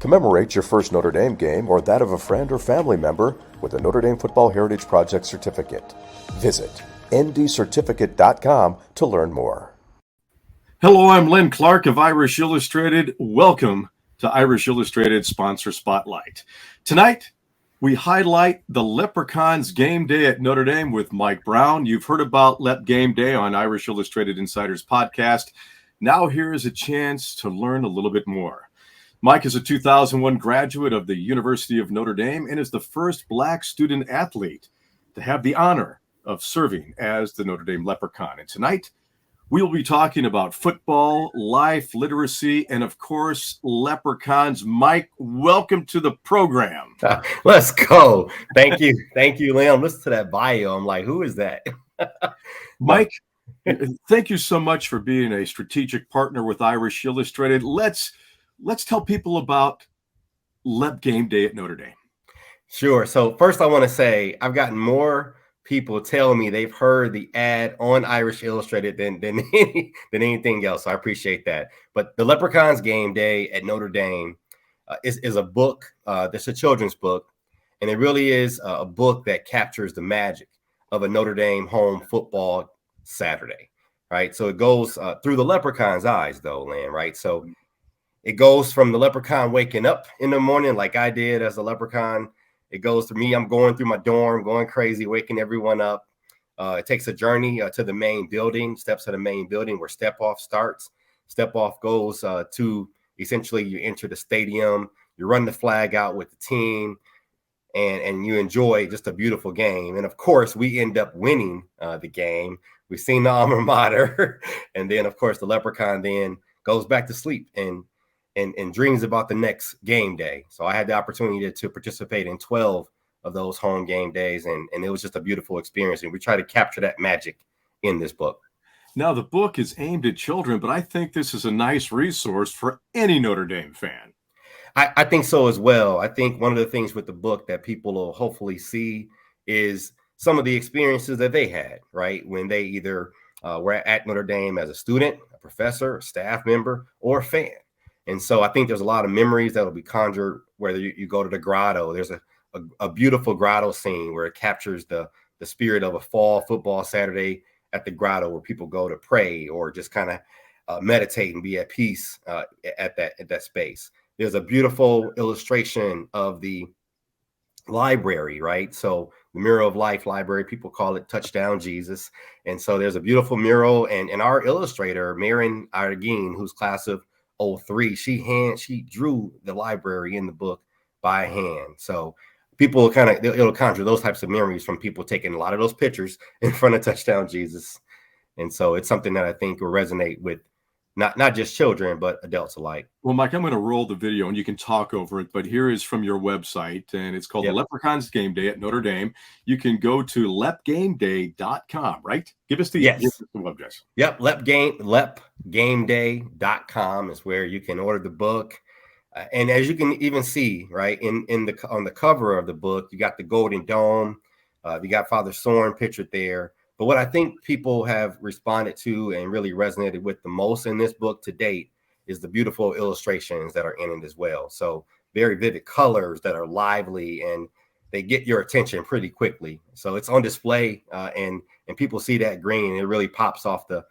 Commemorate your first Notre Dame game or that of a friend or family member with a Notre Dame Football Heritage Project certificate. Visit ndcertificate.com to learn more. Hello, I'm Len Clark of Irish Illustrated. Welcome to Irish Illustrated Sponsor Spotlight. Tonight, we highlight the Leprechauns game day at Notre Dame with Mike Brown. You've heard about Lep Game Day on Irish Illustrated Insiders podcast. Now here is a chance to learn a little bit more. Mike is a 2001 graduate of the University of Notre Dame and is the first Black student athlete to have the honor of serving as the Notre Dame Leprechaun. And tonight, we will be talking about football, life, literacy, and of course, leprechauns. Mike, welcome to the program. Let's go. Thank you. Thank you, Liam. Listen to that bio. I'm like, who is that? Mike, thank you so much for being a strategic partner with Irish Illustrated. Let's tell people about Lep Game Day at Notre Dame. Sure. So first I want to say I've gotten more people tell me they've heard the ad on Irish Illustrated than anything else. So I appreciate that. But the Leprechauns Game Day at Notre Dame is a book. It's a children's book, and it really is a book that captures the magic of a Notre Dame home football Saturday, right? So it goes through the leprechaun's eyes, though, Lan, right? So it goes from the leprechaun waking up in the morning like I did as a leprechaun. It goes to me. I'm going through my dorm, going crazy, waking everyone up. It takes a journey to the main building, steps to the main building where Step Off starts. Step Off goes to essentially you enter the stadium, you run the flag out with the team, and you enjoy just a beautiful game. And of course, we end up winning the game. We've seen the alma mater. And then, of course, the leprechaun then goes back to sleep and dreams about the next game day. So I had the opportunity to participate in 12 of those home game days, and it was just a beautiful experience. And we try to capture that magic in this book. Now, the book is aimed at children, but I think this is a nice resource for any Notre Dame fan. I think so as well. I think one of the things with the book that people will hopefully see is some of the experiences that they had, right? When they either were at Notre Dame as a student, a professor, a staff member, or a fan. And so I think there's a lot of memories that will be conjured, whether you go to the grotto. There's a beautiful grotto scene where it captures the spirit of a fall football Saturday at the grotto, where people go to pray or just kind of meditate and be at peace at that space. There's a beautiful illustration of the library, right? So the Mural of Life Library, people call it Touchdown Jesus. And so there's a beautiful mural, and our illustrator, Marin Argine, who's class of 03, she drew the library in the book by hand. So people it'll conjure those types of memories from people taking a lot of those pictures in front of Touchdown Jesus. And so it's something that I think will resonate with not just children, but adults alike. Well, Mike, I'm going to roll the video and you can talk over it, but here is from your website, and it's called The Leprechauns Game Day at Notre Dame. You can go to lepgameday.com, right? Give us the web address. Yep, lepgameday.com is where you can order the book. And as you can even see, right, on the cover of the book, you got the Golden Dome. You got Father Soren pictured there. But what I think people have responded to and really resonated with the most in this book to date is the beautiful illustrations that are in it as well. So very vivid colors that are lively, and they get your attention pretty quickly. So it's on display, and people see that green, and it really pops off the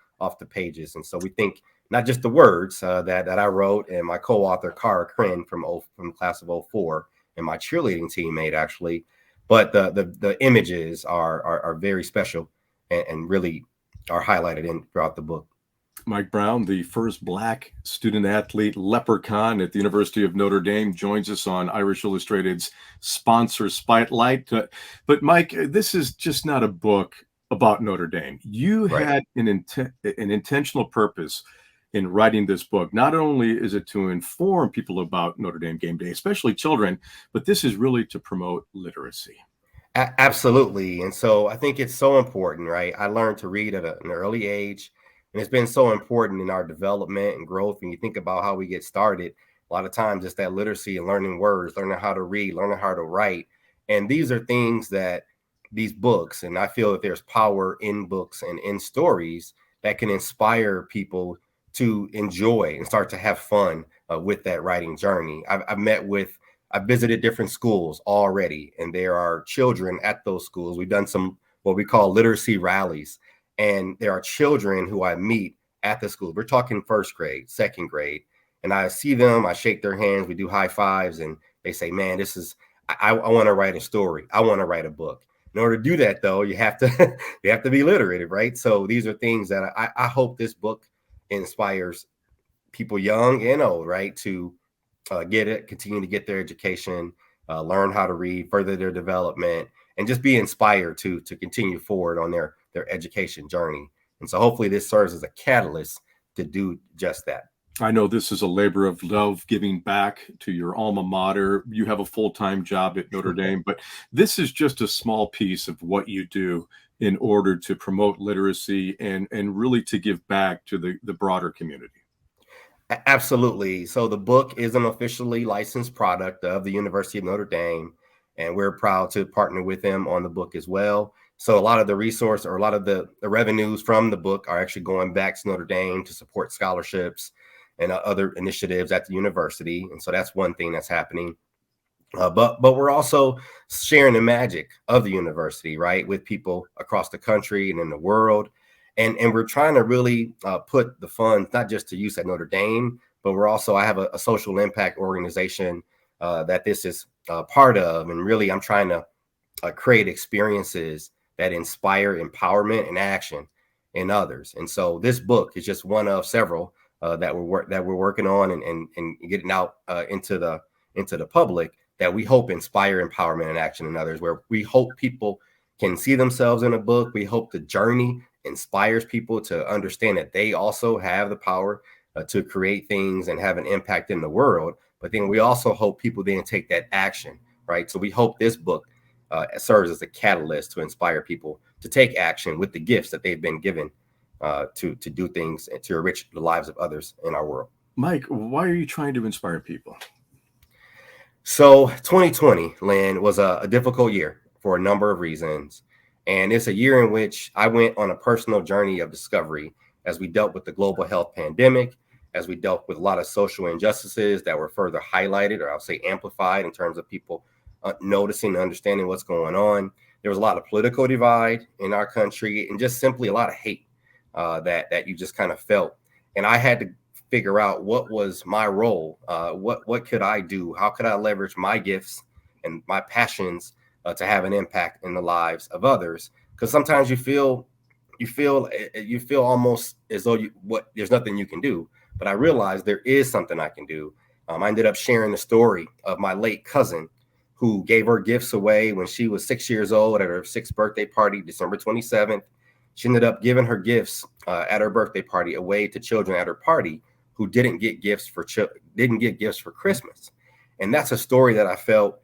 pages. And so we think not just the words that I wrote, and my co-author Cara Kren from class of 04 and my cheerleading teammate actually, but the images are very special. And really are highlighted throughout the book. Mike Brown, the first Black student athlete leprechaun at the University of Notre Dame, joins us on Irish Illustrated's Sponsor Spotlight. But Mike, this is just not a book about Notre Dame. You had an intentional purpose in writing this book. Not only is it to inform people about Notre Dame Game Day, especially children, but this is really to promote literacy. Absolutely. And so I think it's so important, right? I learned to read at an early age, and it's been so important in our development and growth. When you think about how we get started, a lot of times it's that literacy and learning words, learning how to read, learning how to write. And these are things that these books, and I feel that there's power in books and in stories that can inspire people to enjoy and start to have fun with that writing journey. I've visited different schools already, and there are children at those schools. We've done some what we call literacy rallies, and there are children who I meet at the school. We're talking first grade, second grade, and I see them, I shake their hands, we do high fives, and they say, man, I want to write a story. I want to write a book. In order to do that, though, you have to you have to be literate, right? So these are things that I hope this book inspires people young and old, right, to continue to get their education, learn how to read, further their development, and just be inspired to continue forward on their education journey. And so hopefully this serves as a catalyst to do just that. I know this is a labor of love, giving back to your alma mater. You have a full-time job at Notre Dame, but this is just a small piece of what you do in order to promote literacy and really to give back to the broader community. Absolutely. So the book is an officially licensed product of the University of Notre Dame, and we're proud to partner with them on the book as well. So a lot of the resource or a lot of the revenues from the book are actually going back to Notre Dame to support scholarships and other initiatives at the university. And so that's one thing that's happening. But we're also sharing the magic of the university, right, with people across the country and in the world. And we're trying to really put the funds not just to use at Notre Dame, but I have a social impact organization that this is part of. And really, I'm trying to create experiences that inspire empowerment and action in others. And so this book is just one of several that we're working on and getting out into the public that we hope inspire empowerment and action in others, where we hope people can see themselves in a book. We hope the journey inspires people to understand that they also have the power to create things and have an impact in the world. But then we also hope people then take that action, right? So we hope this book serves as a catalyst to inspire people to take action with the gifts that they've been given to do things and to enrich the lives of others in our world. Mike, why are you trying to inspire people? So 2020, Lynn, was a difficult year for a number of reasons. And it's a year in which I went on a personal journey of discovery as we dealt with the global health pandemic, as we dealt with a lot of social injustices that were further highlighted, or I'll say amplified, in terms of people noticing and understanding what's going on. There was a lot of political divide in our country and just simply a lot of hate that you just kind of felt. And I had to figure out what was my role. What could I do? How could I leverage my gifts and my passions to have an impact in the lives of others? Because sometimes you feel almost as though there's nothing you can do. But I realized there is something I can do. I ended up sharing the story of my late cousin who gave her gifts away when she was 6 years old at her 6th birthday party, December 27th. She ended up giving her gifts at her birthday party away to children at her party who didn't get gifts for Christmas. And that's a story that I felt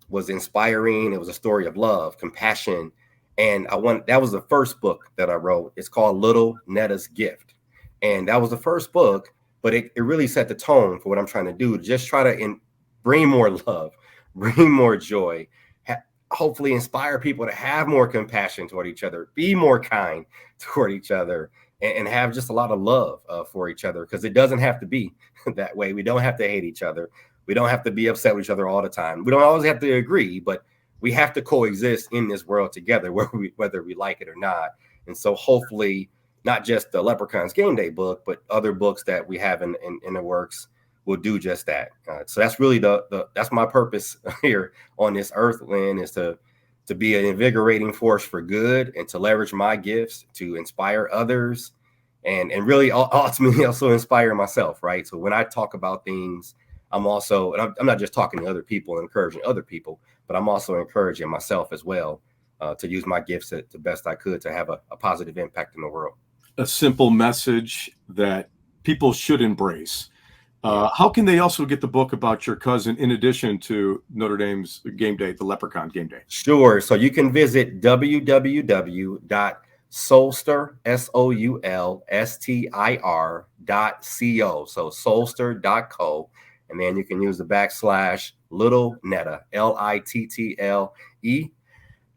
was inspiring. It was a story of love, compassion. And that was the first book that I wrote. It's called Little Netta's Gift. And that was the first book, but it really set the tone for what I'm trying to do. Just try to bring more love, bring more joy, hopefully inspire people to have more compassion toward each other, be more kind toward each other, and have just a lot of love for each other, because it doesn't have to be that way. We don't have to hate each other. We don't have to be upset with each other all the time. We don't always have to agree, but we have to coexist in this world together, whether we like it or not. And so hopefully not just the Leprechaun's Game Day book, but other books that we have in the works will do just that. So that's really that's my purpose here on this earth, Lynn, is to be an invigorating force for good and to leverage my gifts to inspire others and really ultimately also inspire myself, right? So when I talk about things, I'm not just talking to other people and encouraging other people, but I'm also encouraging myself as well to use my gifts the best I could to have a positive impact in the world. A simple message that people should embrace. How can they also get the book about your cousin in addition to Notre Dame's Game Day, the Leprechaun Game Day? Sure. So you can visit www.solstir, SOULSTIR.co. So solstir.co. And then you can use the / Little Netta, LITTLE.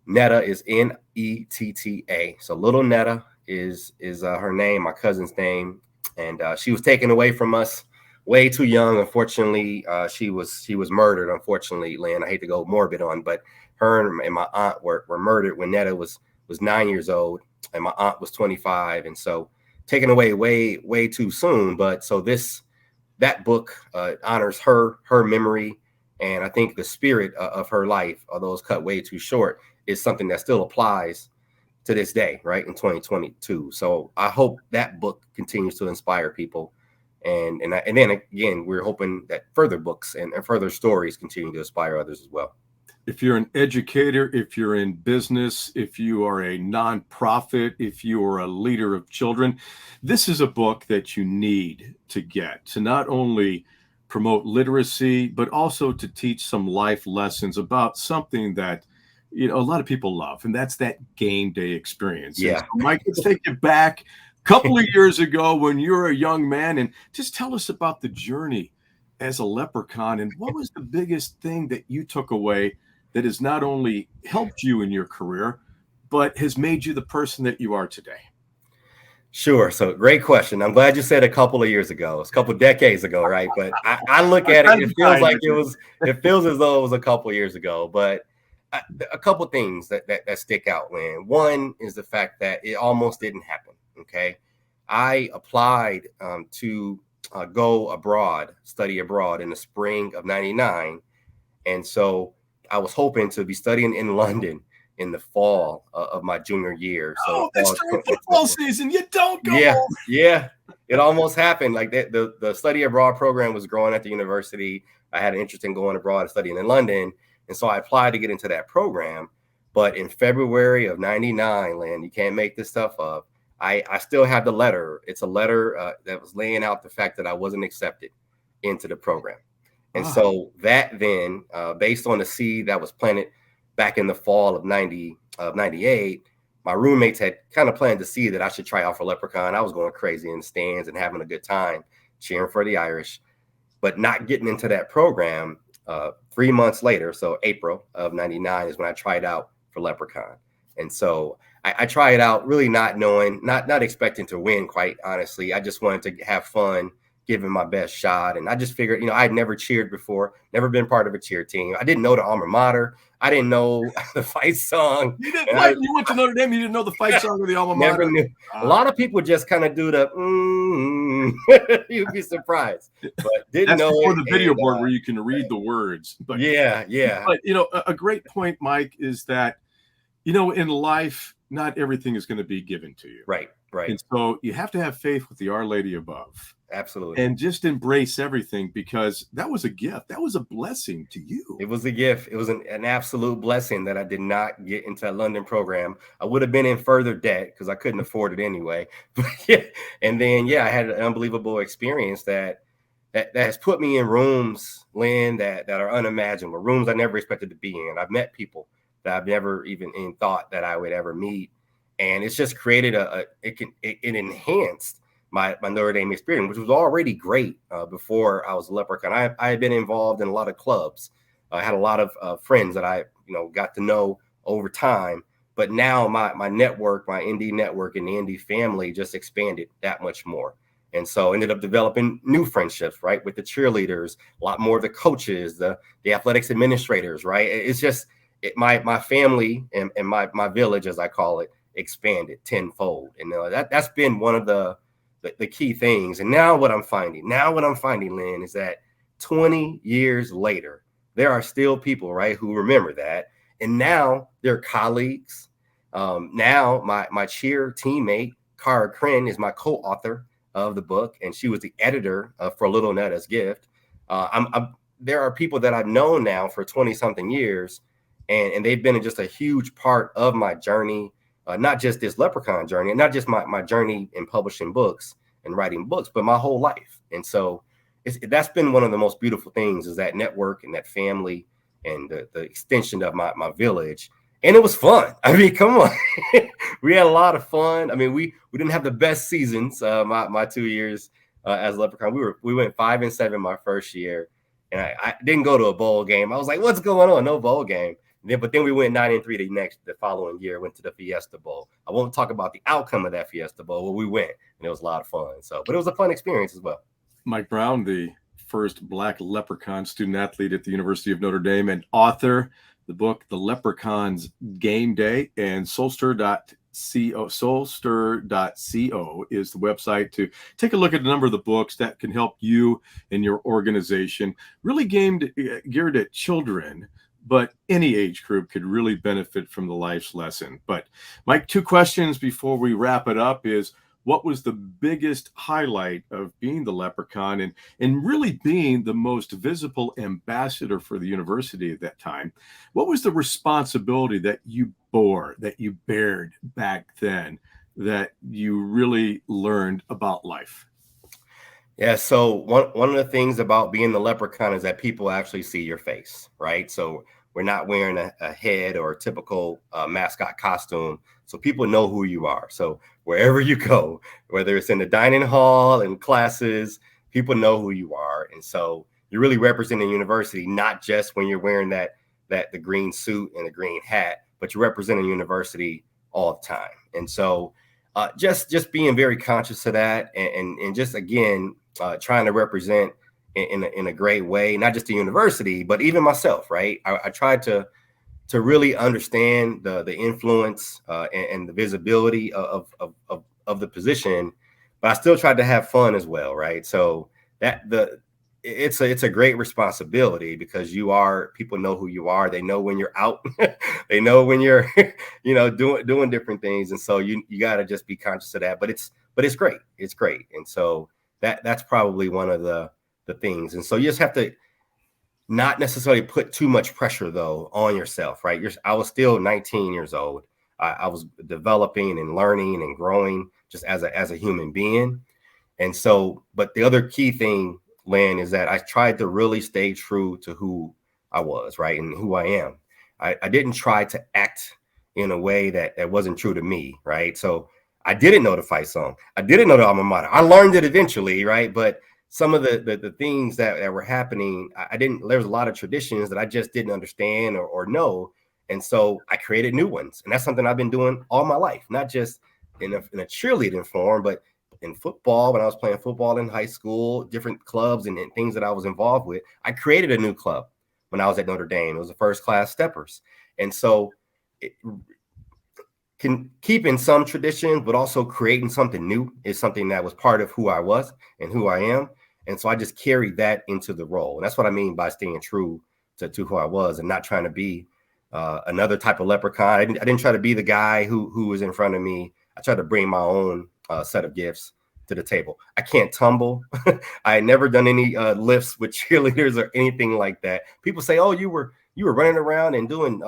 Netta is NETTA. So Little Netta is her name, my cousin's name. and she was taken away from us way too young. Unfortunately, she was murdered. Unfortunately, Lynn, I hate to go morbid on, but her and my aunt were murdered when Netta was 9 years old, and my aunt was 25, and so taken away way too soon. But so that book honors her memory, and I think the spirit of her life, although it's cut way too short, is something that still applies to this day, right, in 2022. So I hope that book continues to inspire people. And then again, we're hoping that further books and further stories continue to inspire others as well. If you're an educator, if you're in business, if you are a nonprofit, if you are a leader of children, this is a book that you need to get to not only promote literacy, but also to teach some life lessons about something that, a lot of people love, and that's that game day experience. Yeah. So, Mike, let's take it back a couple of years ago when you were a young man, and just tell us about the journey as a leprechaun, and what was the biggest thing that you took away that has not only helped you in your career, but has made you the person that you are today? Sure. So great question. I'm glad you said a couple of years ago. It's a couple of decades ago, right? But I look at it, it feels as though it was a couple of years ago. But a couple of things that stick out, Lynn. One is the fact that it almost didn't happen. Okay. I applied to go abroad, study abroad in the spring of '99. And so I was hoping to be studying in London in the fall of my junior year. So it's during football season. You don't go home. Yeah. It almost happened. Like the study abroad program was growing at the university. I had an interest in going abroad and studying in London. And so I applied to get into that program. But in February of '99, Lynn, you can't make this stuff up. I still have the letter. It's a letter that was laying out the fact that I wasn't accepted into the program. And so that then, based on the seed that was planted back in the fall of '98, my roommates had kind of planted the seed that I should try out for Leprechaun. I was going crazy in the stands and having a good time cheering for the Irish, but not getting into that program. 3 months later, so April of '99 is when I tried out for Leprechaun. And so I tried out really not knowing, not expecting to win, quite honestly. I just wanted to have fun, giving my best shot. And I just figured, I'd never cheered before, never been part of a cheer team. I didn't know the alma mater. I didn't know the fight song. You didn't fight. You went to Notre Dame. You didn't know the fight song of the alma mater. Never knew. A lot of people just kind of do the. You'd be surprised, but didn't know. Before the video board where you can read the words. But, yeah. But a great point, Mike, is that in life, not everything is going to be given to you. Right. And so you have to have faith with the Our Lady above. Absolutely. And just embrace everything, because that was a gift. That was a blessing to you. It was a gift. It was an absolute blessing that I did not get into that London program. I would have been in further debt because I couldn't afford it anyway. And then, I had an unbelievable experience that has put me in rooms, Lynn, that are unimaginable, rooms I never expected to be in. I've met people that I've never even thought that I would ever meet. And it's just created it enhanced my Notre Dame experience, which was already great before I was a Leprechaun. I had been involved in a lot of clubs. I had a lot of friends that I got to know over time. But now my network, my ND network and the ND family just expanded that much more. And so ended up developing new friendships, right, with the cheerleaders, a lot more of the coaches, the athletics administrators, right? It's just my family and my village, as I call it, expanded tenfold. And that's been one of the key things. And now what I'm finding, Lynn, is that 20 years later, there are still people, right, who remember that. And now they're colleagues. Now my cheer teammate, Cara Kren, is my co-author of the book, and she was the editor for Little Netta's Gift. There are people that I've known now for 20-something years, and they've been just a huge part of my journey, not just this Leprechaun journey, and not just my journey in publishing books and writing books, but my whole life. And so that's been one of the most beautiful things, is that network and that family and the extension of my village. And it was fun. I mean, come on. We had a lot of fun. I mean, we didn't have the best seasons my 2 years as Leprechaun. We went 5-7 my first year, and I didn't go to a bowl game. I was like, what's going on? No bowl game. But then we went 9-3 the following year, went to the Fiesta Bowl. I won't talk about the outcome of that Fiesta Bowl, but we went. and it was a lot of fun. So, but it was a fun experience as well. Mike Brown, the first Black Leprechaun student athlete at the University of Notre Dame and author, the book The Leprechaun's Game Day, and Soulstir.co is the website to take a look at a number of the books that can help you and your organization. Really geared at children, but any age group could really benefit from the life's lesson. But Mike, 2 questions before we wrap it up is, what was the biggest highlight of being the Leprechaun and really being the most visible ambassador for the university at that time? What was the responsibility that you bared back then, that you really learned about life? Yeah, so one of the things about being the Leprechaun is that people actually see your face, right? So we're not wearing a head or a typical mascot costume, so people know who you are. So wherever you go, whether it's in the dining hall and classes, people know who you are, and so you're really representing the university, not just when you're wearing the green suit and the green hat, but you're representing the university all the time. And so just being very conscious of that, and just again trying to represent in a great way, not just the university, but even myself, right? I tried to really understand the influence and the visibility of the position, but I still tried to have fun as well, right? So it's a great responsibility, because people know who you are. They know when you're out, they know when you're doing different things, and so you got to just be conscious of that. But it's great. It's great, and so that's probably one of the things. And so you just have to not necessarily put too much pressure though on yourself, right? I was still 19 years old. I was developing and learning and growing just as a human being. And so, but the other key thing, Lynn, is that I tried to really stay true to who I was, right? And who I am. I didn't try to act in a way that wasn't true to me, right? So I didn't know the fight song. I didn't know the alma mater. I learned it eventually, right? But some of the things that were happening, there was a lot of traditions that I just didn't understand or know. And so I created new ones. And that's something I've been doing all my life, not just in a cheerleading form, but in football. When I was playing football in high school, different clubs and things that I was involved with, I created a new club when I was at Notre Dame. It was the First Class Steppers. And so keeping some traditions, but also creating something new is something that was part of who I was and who I am. And so I just carried that into the role. And that's what I mean by staying true to who I was and not trying to be another type of leprechaun. I didn't try to be the guy who was in front of me. I tried to bring my own set of gifts to the table. I can't tumble. I had never done any lifts with cheerleaders or anything like that. People say, oh, you were running around and doing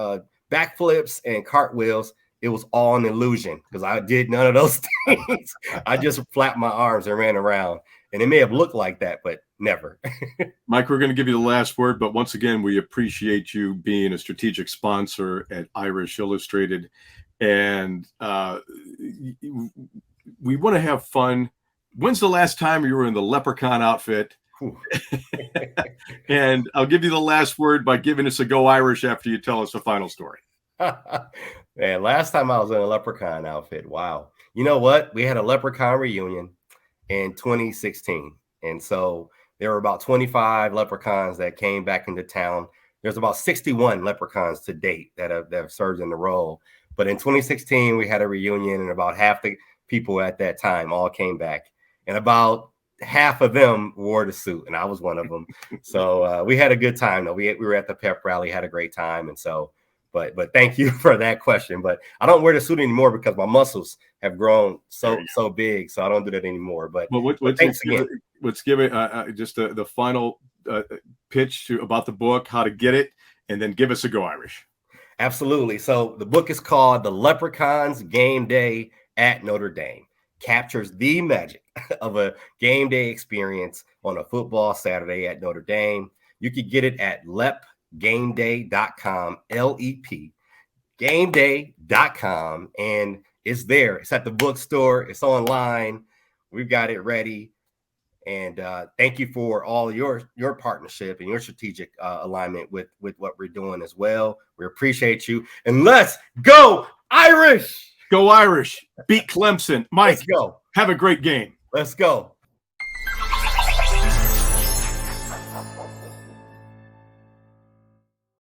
backflips and cartwheels. It was all an illusion, because I did none of those things. I just flapped my arms and ran around. And it may have looked like that, but never. Mike, we're going to give you the last word, but once again, we appreciate you being a strategic sponsor at Irish Illustrated. And we want to have fun. When's the last time you were in the leprechaun outfit? And I'll give you the last word by giving us a Go Irish after you tell us the final story. Man, last time I was in a leprechaun outfit. Wow. You know what? We had a leprechaun reunion in 2016. And so there were about 25 leprechauns that came back into town. There's about 61 leprechauns to date that have served in the role. But in 2016, we had a reunion, and about half the people at that time all came back. And about half of them wore the suit, and I was one of them. So we had a good time, though. We were at the pep rally, had a great time. And so, but thank you for that question. But I don't wear the suit anymore because my muscles have grown so big, so I don't do that anymore. But thanks again. Let's give it just the final pitch about the book, how to get it, and then give us a Go Irish. Absolutely. So the book is called The Leprechaun's Game Day at Notre Dame. Captures the magic of a game day experience on a football Saturday at Notre Dame. You can get it at lepgameday.com, LEP, gameday.com, and it's there. It's at the bookstore. It's online. We've got it ready. And thank you for all your partnership and your strategic alignment with what we're doing as well. We appreciate you. And let's go Irish! Go Irish. Beat Clemson. Mike, Let's go. have a great game. Let's go.